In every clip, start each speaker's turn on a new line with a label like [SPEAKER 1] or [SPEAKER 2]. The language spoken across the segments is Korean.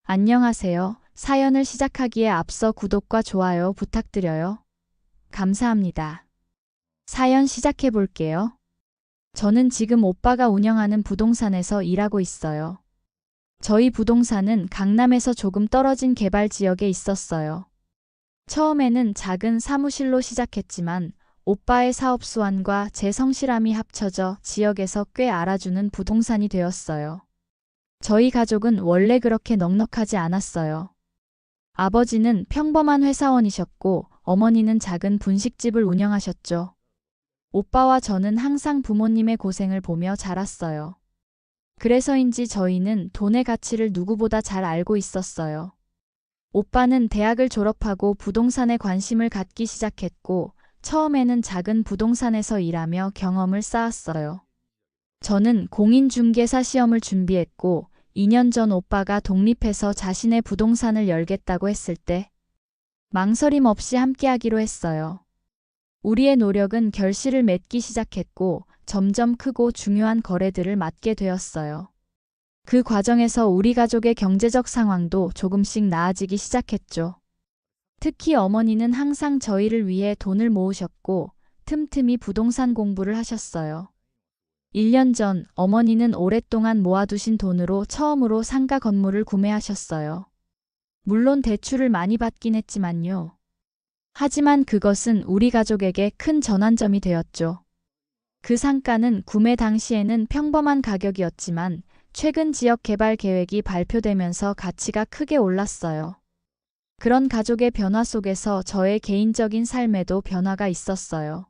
[SPEAKER 1] 안녕하세요. 사연을 시작하기에 앞서 구독과 좋아요 부탁드려요. 감사합니다. 사연 시작해 볼게요. 저는 지금 오빠가 운영하는 부동산에서 일하고 있어요. 저희 부동산은 강남에서 조금 떨어진 개발 지역에 있었어요. 처음에는 작은 사무실로 시작했지만 오빠의 사업 수완과 제 성실함이 합쳐져 지역에서 꽤 알아주는 부동산이 되었어요. 저희 가족은 원래 그렇게 넉넉하지 않았어요. 아버지는 평범한 회사원이셨고 어머니는 작은 분식집을 운영하셨죠. 오빠와 저는 항상 부모님의 고생을 보며 자랐어요. 그래서인지 저희는 돈의 가치를 누구보다 잘 알고 있었어요. 오빠는 대학을 졸업하고 부동산에 관심을 갖기 시작했고 처음에는 작은 부동산에서 일하며 경험을 쌓았어요. 저는 공인중개사 시험을 준비했고 2년 전 오빠가 독립해서 자신의 부동산을 열겠다고 했을 때 망설임 없이 함께하기로 했어요. 우리의 노력은 결실을 맺기 시작했고 점점 크고 중요한 거래들을 맡게 되었어요. 그 과정에서 우리 가족의 경제적 상황도 조금씩 나아지기 시작했죠. 특히 어머니는 항상 저희를 위해 돈을 모으셨고 틈틈이 부동산 공부를 하셨어요. 1년 전 어머니는 오랫동안 모아두신 돈으로 처음으로 상가 건물을 구매하셨어요. 물론 대출을 많이 받긴 했지만요. 하지만 그것은 우리 가족에게 큰 전환점이 되었죠. 그 상가는 구매 당시에는 평범한 가격이었지만 최근 지역 개발 계획이 발표되면서 가치가 크게 올랐어요. 그런 가족의 변화 속에서 저의 개인적인 삶에도 변화가 있었어요.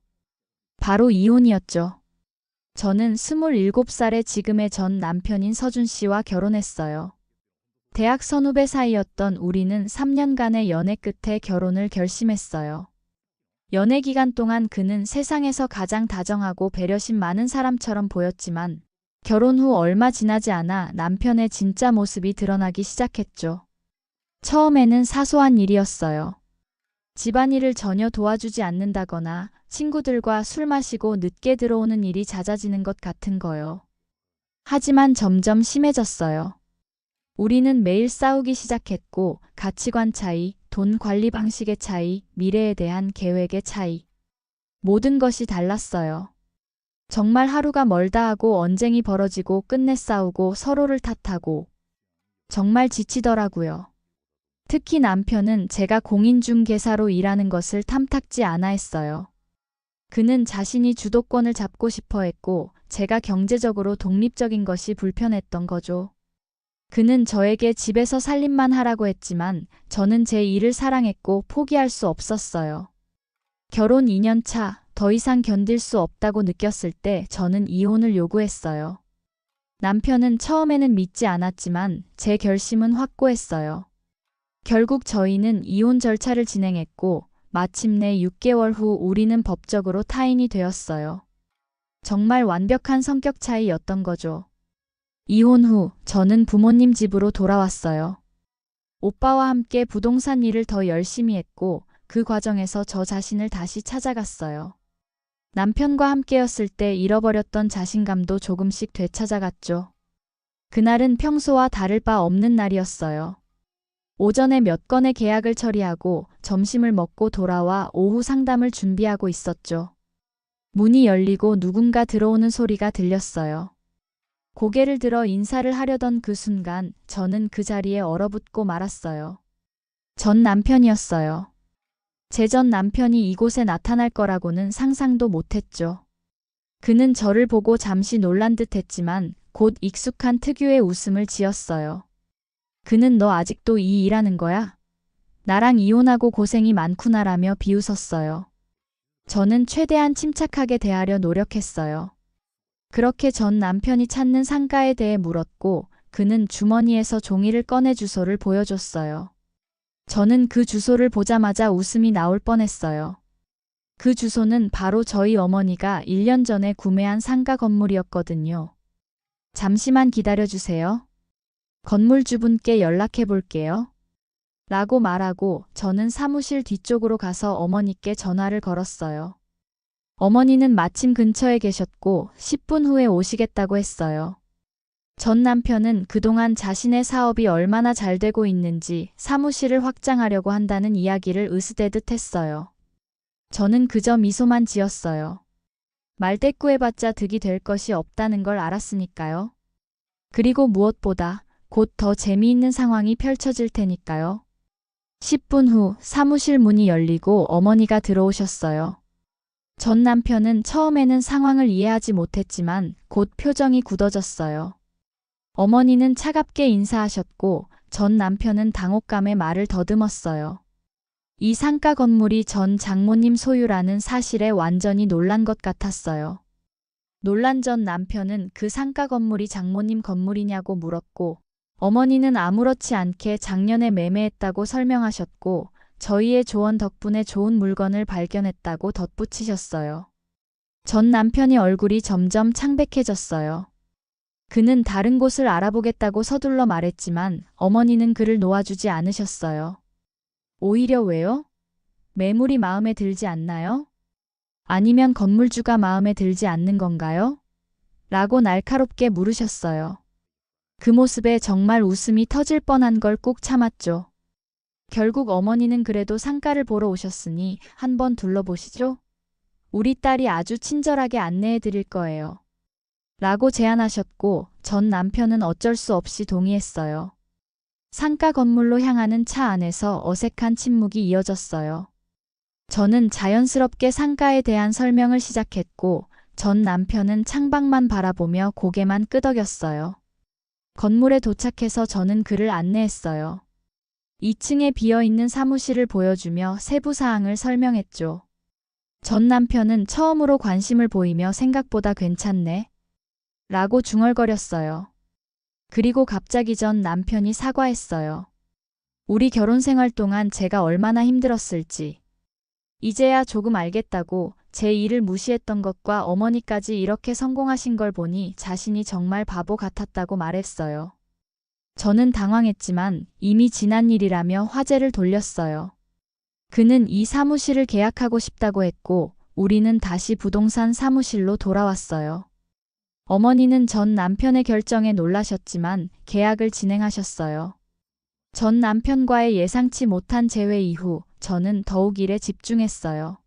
[SPEAKER 1] 바로 이혼이었죠. 저는 27살에 지금의 전 남편인 서준 씨와 결혼했어요. 대학 선후배 사이였던 우리는 3년간의 연애 끝에 결혼을 결심했어요. 연애 기간 동안 그는 세상에서 가장 다정하고 배려심 많은 사람처럼 보였지만 결혼 후 얼마 지나지 않아 남편의 진짜 모습이 드러나기 시작했죠. 처음에는 사소한 일이었어요. 집안일을 전혀 도와주지 않는다거나 친구들과 술 마시고 늦게 들어오는 일이 잦아지는 것 같은 거요. 하지만 점점 심해졌어요. 우리는 매일 싸우기 시작했고 가치관 차이, 돈 관리 방식의 차이, 미래에 대한 계획의 차이. 모든 것이 달랐어요. 정말 하루가 멀다 하고 언쟁이 벌어지고 끝내 싸우고 서로를 탓하고 정말 지치더라고요. 특히 남편은 제가 공인중개사로 일하는 것을 탐탁지 않아 했어요. 그는 자신이 주도권을 잡고 싶어 했고 제가 경제적으로 독립적인 것이 불편했던 거죠. 그는 저에게 집에서 살림만 하라고 했지만 저는 제 일을 사랑했고 포기할 수 없었어요. 결혼 2년 차, 더 이상 견딜 수 없다고 느꼈을 때 저는 이혼을 요구했어요. 남편은 처음에는 믿지 않았지만 제 결심은 확고했어요. 결국 저희는 이혼 절차를 진행했고 마침내 6개월 후 우리는 법적으로 타인이 되었어요. 정말 완벽한 성격 차이였던 거죠. 이혼 후 저는 부모님 집으로 돌아왔어요. 오빠와 함께 부동산 일을 더 열심히 했고 그 과정에서 저 자신을 다시 찾아갔어요. 남편과 함께였을 때 잃어버렸던 자신감도 조금씩 되찾아갔죠. 그날은 평소와 다를 바 없는 날이었어요. 오전에 몇 건의 계약을 처리하고 점심을 먹고 돌아와 오후 상담을 준비하고 있었죠. 문이 열리고 누군가 들어오는 소리가 들렸어요. 고개를 들어 인사를 하려던 그 순간 저는 그 자리에 얼어붙고 말았어요. 전 남편이었어요. 제 전 남편이 이곳에 나타날 거라고는 상상도 못했죠. 그는 저를 보고 잠시 놀란 듯 했지만 곧 익숙한 특유의 웃음을 지었어요. 그는 너 아직도 이 일하는 거야? 나랑 이혼하고 고생이 많구나라며 비웃었어요. 저는 최대한 침착하게 대하려 노력했어요. 그렇게 전 남편이 찾는 상가에 대해 물었고 그는 주머니에서 종이를 꺼내 주소를 보여줬어요. 저는 그 주소를 보자마자 웃음이 나올 뻔했어요. 그 주소는 바로 저희 어머니가 1년 전에 구매한 상가 건물이었거든요. 잠시만 기다려주세요. 건물주분께 연락해 볼게요. 라고 말하고 저는 사무실 뒤쪽으로 가서 어머니께 전화를 걸었어요. 어머니는 마침 근처에 계셨고 10분 후에 오시겠다고 했어요. 전 남편은 그동안 자신의 사업이 얼마나 잘 되고 있는지 사무실을 확장하려고 한다는 이야기를 으스대듯 했어요. 저는 그저 미소만 지었어요. 말대꾸해봤자 득이 될 것이 없다는 걸 알았으니까요. 그리고 무엇보다 곧 더 재미있는 상황이 펼쳐질 테니까요. 10분 후 사무실 문이 열리고 어머니가 들어오셨어요. 전 남편은 처음에는 상황을 이해하지 못했지만 곧 표정이 굳어졌어요. 어머니는 차갑게 인사하셨고 전 남편은 당혹감에 말을 더듬었어요. 이 상가 건물이 전 장모님 소유라는 사실에 완전히 놀란 것 같았어요. 놀란 전 남편은 그 상가 건물이 장모님 건물이냐고 물었고 어머니는 아무렇지 않게 작년에 매매했다고 설명하셨고 저희의 조언 덕분에 좋은 물건을 발견했다고 덧붙이셨어요. 전 남편의 얼굴이 점점 창백해졌어요. 그는 다른 곳을 알아보겠다고 서둘러 말했지만 어머니는 그를 놓아주지 않으셨어요. 오히려 왜요? 매물이 마음에 들지 않나요? 아니면 건물주가 마음에 들지 않는 건가요? 라고 날카롭게 물으셨어요. 그 모습에 정말 웃음이 터질 뻔한 걸 꾹 참았죠. 결국 어머니는 그래도 상가를 보러 오셨으니 한번 둘러보시죠. 우리 딸이 아주 친절하게 안내해 드릴 거예요. 라고 제안하셨고 전 남편은 어쩔 수 없이 동의했어요. 상가 건물로 향하는 차 안에서 어색한 침묵이 이어졌어요. 저는 자연스럽게 상가에 대한 설명을 시작했고 전 남편은 창밖만 바라보며 고개만 끄덕였어요. 건물에 도착해서 저는 그를 안내했어요. 2층에 비어있는 사무실을 보여주며 세부 사항을 설명했죠. 전 남편은 처음으로 관심을 보이며 생각보다 괜찮네. 라고 중얼거렸어요. 그리고 갑자기 전 남편이 사과했어요. 우리 결혼 생활 동안 제가 얼마나 힘들었을지. 이제야 조금 알겠다고 제 일을 무시했던 것과 어머니까지 이렇게 성공하신 걸 보니 자신이 정말 바보 같았다고 말했어요. 저는 당황했지만 이미 지난 일이라며 화제를 돌렸어요. 그는 이 사무실을 계약하고 싶다고 했고 우리는 다시 부동산 사무실로 돌아왔어요. 어머니는 전 남편의 결정에 놀라셨지만 계약을 진행하셨어요. 전 남편과의 예상치 못한 재회 이후 저는 더욱 일에 집중했어요.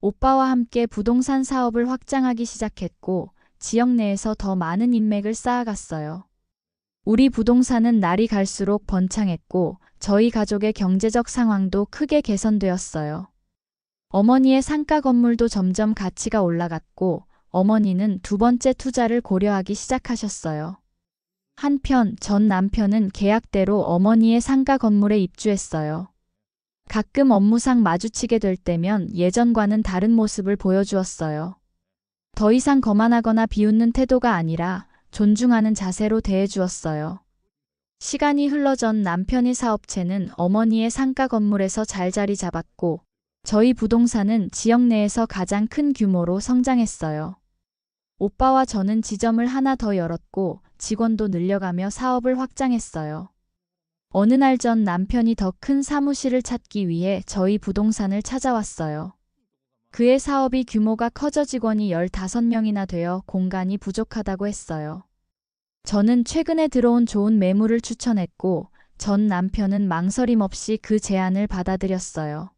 [SPEAKER 1] 오빠와 함께 부동산 사업을 확장하기 시작했고 지역 내에서 더 많은 인맥을 쌓아갔어요. 우리 부동산은 날이 갈수록 번창했고 저희 가족의 경제적 상황도 크게 개선되었어요. 어머니의 상가 건물도 점점 가치가 올라갔고 어머니는 두 번째 투자를 고려하기 시작하셨어요. 한편 전 남편은 계약대로 어머니의 상가 건물에 입주했어요. 가끔 업무상 마주치게 될 때면 예전과는 다른 모습을 보여주었어요. 더 이상 거만하거나 비웃는 태도가 아니라 존중하는 자세로 대해주었어요. 시간이 흘러 전 남편의 사업체는 어머니의 상가 건물에서 잘 자리 잡았고 저희 부동산은 지역 내에서 가장 큰 규모로 성장했어요. 오빠와 저는 지점을 하나 더 열었고 직원도 늘려가며 사업을 확장했어요. 어느 날 전 남편이 더 큰 사무실을 찾기 위해 저희 부동산을 찾아왔어요. 그의 사업이 규모가 커져 직원이 15명이나 되어 공간이 부족하다고 했어요. 저는 최근에 들어온 좋은 매물을 추천했고 전 남편은 망설임 없이 그 제안을 받아들였어요.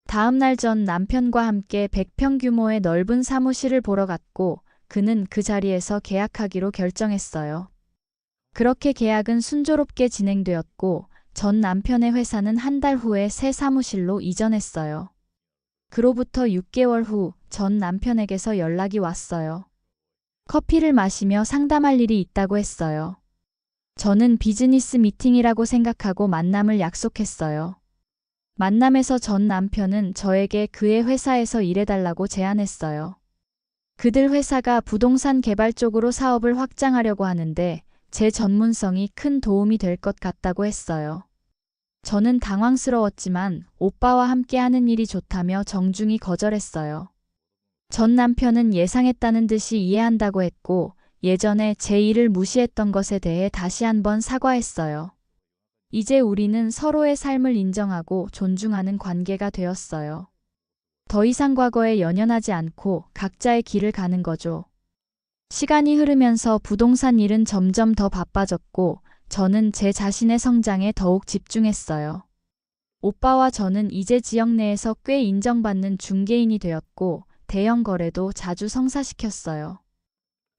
[SPEAKER 1] 다음 날 전 남편과 함께 100평 규모의 넓은 사무실을 보러 갔고 그는 그 자리에서 계약하기로 결정했어요. 그렇게 계약은 순조롭게 진행되었고 전 남편의 회사는 한 달 후에 새 사무실로 이전했어요. 그로부터 6개월 후 전 남편에게서 연락이 왔어요. 커피를 마시며 상담할 일이 있다고 했어요. 저는 비즈니스 미팅이라고 생각하고 만남을 약속했어요. 만남에서 전 남편은 저에게 그의 회사에서 일해달라고 제안했어요. 그들 회사가 부동산 개발 쪽으로 사업을 확장하려고 하는데 제 전문성이 큰 도움이 될 것 같다고 했어요. 저는 당황스러웠지만 오빠와 함께 하는 일이 좋다며 정중히 거절했어요. 전 남편은 예상했다는 듯이 이해한다고 했고 예전에 제 일을 무시했던 것에 대해 다시 한번 사과했어요. 이제 우리는 서로의 삶을 인정하고 존중하는 관계가 되었어요. 더 이상 과거에 연연하지 않고 각자의 길을 가는 거죠. 시간이 흐르면서 부동산 일은 점점 더 바빠졌고 저는 제 자신의 성장에 더욱 집중했어요. 오빠와 저는 이제 지역 내에서 꽤 인정받는 중개인이 되었고 대형 거래도 자주 성사시켰어요.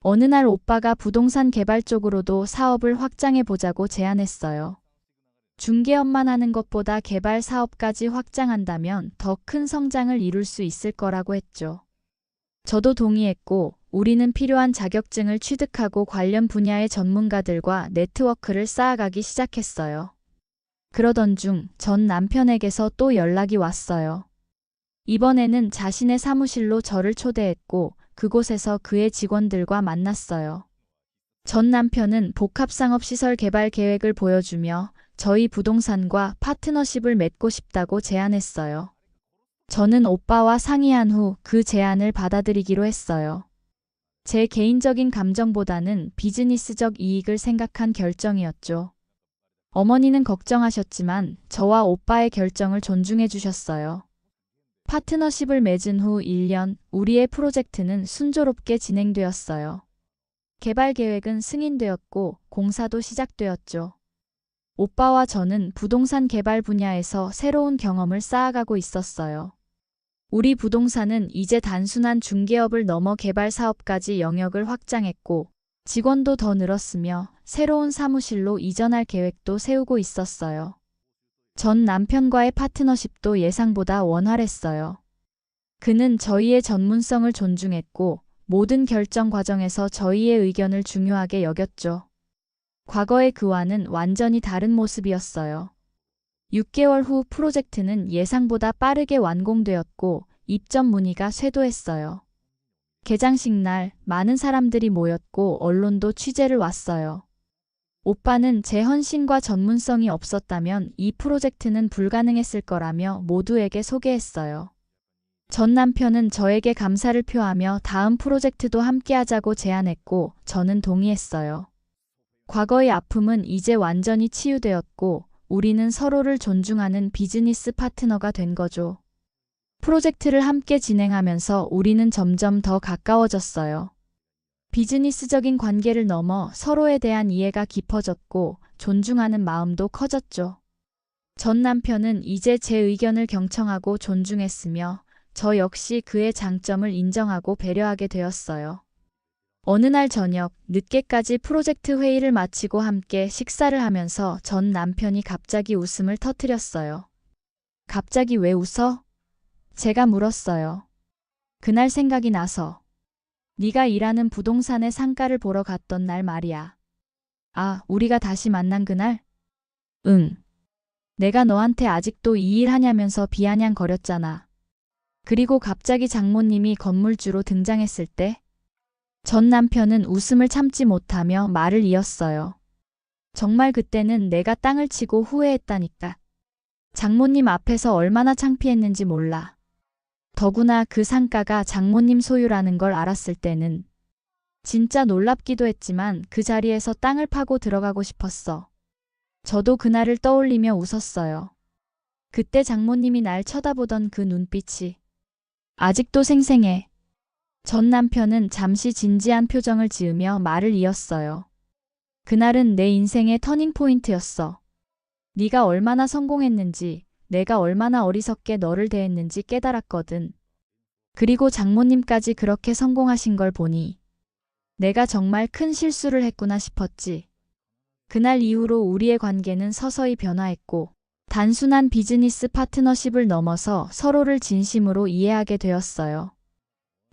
[SPEAKER 1] 어느 날 오빠가 부동산 개발 쪽으로도 사업을 확장해 보자고 제안했어요. 중개업만 하는 것보다 개발 사업까지 확장한다면 더 큰 성장을 이룰 수 있을 거라고 했죠. 저도 동의했고 우리는 필요한 자격증을 취득하고 관련 분야의 전문가들과 네트워크를 쌓아가기 시작했어요. 그러던 중 전 남편에게서 또 연락이 왔어요. 이번에는 자신의 사무실로 저를 초대했고 그곳에서 그의 직원들과 만났어요. 전 남편은 복합상업시설 개발 계획을 보여주며 저희 부동산과 파트너십을 맺고 싶다고 제안했어요. 저는 오빠와 상의한 후 그 제안을 받아들이기로 했어요. 제 개인적인 감정보다는 비즈니스적 이익을 생각한 결정이었죠. 어머니는 걱정하셨지만 저와 오빠의 결정을 존중해 주셨어요. 파트너십을 맺은 후 1년, 우리의 프로젝트는 순조롭게 진행되었어요. 개발 계획은 승인되었고 공사도 시작되었죠. 오빠와 저는 부동산 개발 분야에서 새로운 경험을 쌓아가고 있었어요. 우리 부동산은 이제 단순한 중개업을 넘어 개발 사업까지 영역을 확장했고 직원도 더 늘었으며 새로운 사무실로 이전할 계획도 세우고 있었어요. 전 남편과의 파트너십도 예상보다 원활했어요. 그는 저희의 전문성을 존중했고 모든 결정 과정에서 저희의 의견을 중요하게 여겼죠. 과거의 그와는 완전히 다른 모습이었어요. 6개월 후 프로젝트는 예상보다 빠르게 완공되었고 입점 문의가 쇄도했어요. 개장식 날 많은 사람들이 모였고 언론도 취재를 왔어요. 오빠는 제 헌신과 전문성이 없었다면 이 프로젝트는 불가능했을 거라며 모두에게 소개했어요. 전 남편은 저에게 감사를 표하며 다음 프로젝트도 함께하자고 제안했고 저는 동의했어요. 과거의 아픔은 이제 완전히 치유되었고 우리는 서로를 존중하는 비즈니스 파트너가 된 거죠. 프로젝트를 함께 진행하면서 우리는 점점 더 가까워졌어요. 비즈니스적인 관계를 넘어 서로에 대한 이해가 깊어졌고 존중하는 마음도 커졌죠. 전 남편은 이제 제 의견을 경청하고 존중했으며 저 역시 그의 장점을 인정하고 배려하게 되었어요. 어느 날 저녁 늦게까지 프로젝트 회의를 마치고 함께 식사를 하면서 전 남편이 갑자기 웃음을 터뜨렸어요. 갑자기 왜 웃어? 제가 물었어요. 그날 생각이 나서. 네가 일하는 부동산의 상가를 보러 갔던 날 말이야. 아, 우리가 다시 만난 그날? 응. 내가 너한테 아직도 이 일 하냐면서 비아냥거렸잖아. 그리고 갑자기 장모님이 건물주로 등장했을 때? 전 남편은 웃음을 참지 못하며 말을 이었어요. 정말 그때는 내가 땅을 치고 후회했다니까. 장모님 앞에서 얼마나 창피했는지 몰라. 더구나 그 상가가 장모님 소유라는 걸 알았을 때는 진짜 놀랍기도 했지만 그 자리에서 땅을 파고 들어가고 싶었어. 저도 그날을 떠올리며 웃었어요. 그때 장모님이 날 쳐다보던 그 눈빛이 아직도 생생해. 전 남편은 잠시 진지한 표정을 지으며 말을 이었어요. 그날은 내 인생의 터닝포인트였어. 네가 얼마나 성공했는지, 내가 얼마나 어리석게 너를 대했는지 깨달았거든. 그리고 장모님까지 그렇게 성공하신 걸 보니 내가 정말 큰 실수를 했구나 싶었지. 그날 이후로 우리의 관계는 서서히 변화했고 단순한 비즈니스 파트너십을 넘어서 서로를 진심으로 이해하게 되었어요.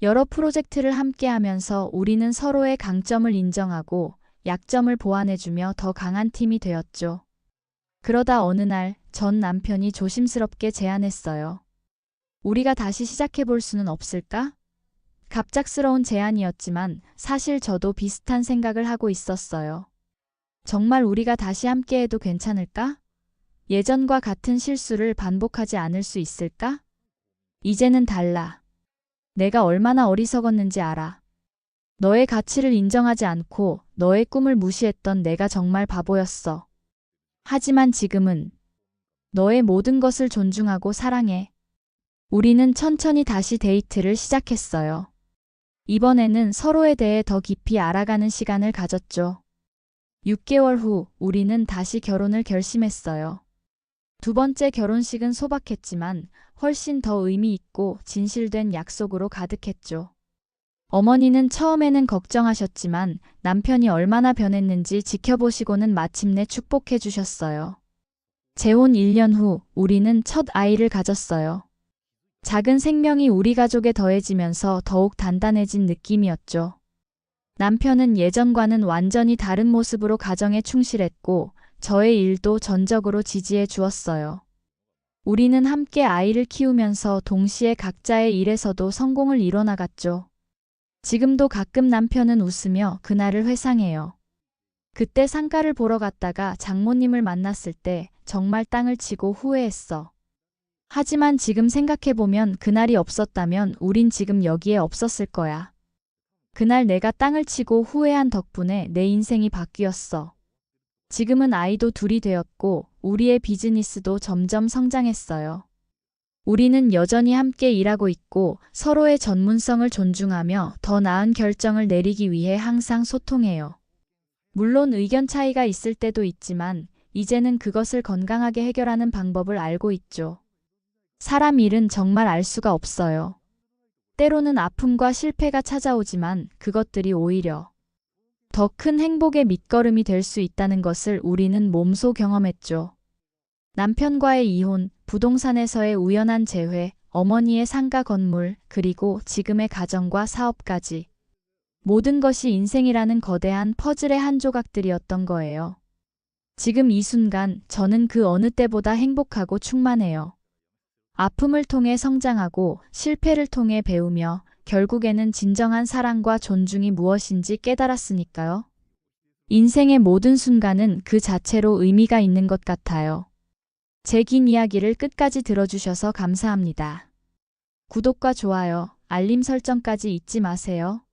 [SPEAKER 1] 여러 프로젝트를 함께하면서 우리는 서로의 강점을 인정하고 약점을 보완해주며 더 강한 팀이 되었죠. 그러다 어느 날 전 남편이 조심스럽게 제안했어요. 우리가 다시 시작해볼 수는 없을까? 갑작스러운 제안이었지만 사실 저도 비슷한 생각을 하고 있었어요. 정말 우리가 다시 함께해도 괜찮을까? 예전과 같은 실수를 반복하지 않을 수 있을까? 이제는 달라. 내가 얼마나 어리석었는지 알아. 너의 가치를 인정하지 않고 너의 꿈을 무시했던 내가 정말 바보였어. 하지만 지금은 너의 모든 것을 존중하고 사랑해. 우리는 천천히 다시 데이트를 시작했어요. 이번에는 서로에 대해 더 깊이 알아가는 시간을 가졌죠. 6개월 후 우리는 다시 결혼을 결심했어요. 두 번째 결혼식은 소박했지만 훨씬 더 의미 있고 진실된 약속으로 가득했죠. 어머니는 처음에는 걱정하셨지만 남편이 얼마나 변했는지 지켜보시고는 마침내 축복해 주셨어요. 재혼 1년 후 우리는 첫 아이를 가졌어요. 작은 생명이 우리 가족에 더해지면서 더욱 단단해진 느낌이었죠. 남편은 예전과는 완전히 다른 모습으로 가정에 충실했고 저의 일도 전적으로 지지해 주었어요. 우리는 함께 아이를 키우면서 동시에 각자의 일에서도 성공을 이뤄나갔죠. 지금도 가끔 남편은 웃으며 그날을 회상해요. 그때 상가를 보러 갔다가 장모님을 만났을 때 정말 땅을 치고 후회했어. 하지만 지금 생각해보면 그날이 없었다면 우린 지금 여기에 없었을 거야. 그날 내가 땅을 치고 후회한 덕분에 내 인생이 바뀌었어. 지금은 아이도 둘이 되었고 우리의 비즈니스도 점점 성장했어요. 우리는 여전히 함께 일하고 있고 서로의 전문성을 존중하며 더 나은 결정을 내리기 위해 항상 소통해요. 물론 의견 차이가 있을 때도 있지만 이제는 그것을 건강하게 해결하는 방법을 알고 있죠. 사람 일은 정말 알 수가 없어요. 때로는 아픔과 실패가 찾아오지만 그것들이 오히려 더 큰 행복의 밑거름이 될 수 있다는 것을 우리는 몸소 경험했죠. 남편과의 이혼, 부동산에서의 우연한 재회, 어머니의 상가 건물, 그리고 지금의 가정과 사업까지. 모든 것이 인생이라는 거대한 퍼즐의 한 조각들이었던 거예요. 지금 이 순간 저는 그 어느 때보다 행복하고 충만해요. 아픔을 통해 성장하고 실패를 통해 배우며 결국에는 진정한 사랑과 존중이 무엇인지 깨달았으니까요. 인생의 모든 순간은 그 자체로 의미가 있는 것 같아요. 제 긴 이야기를 끝까지 들어주셔서 감사합니다. 구독과 좋아요, 알림 설정까지 잊지 마세요.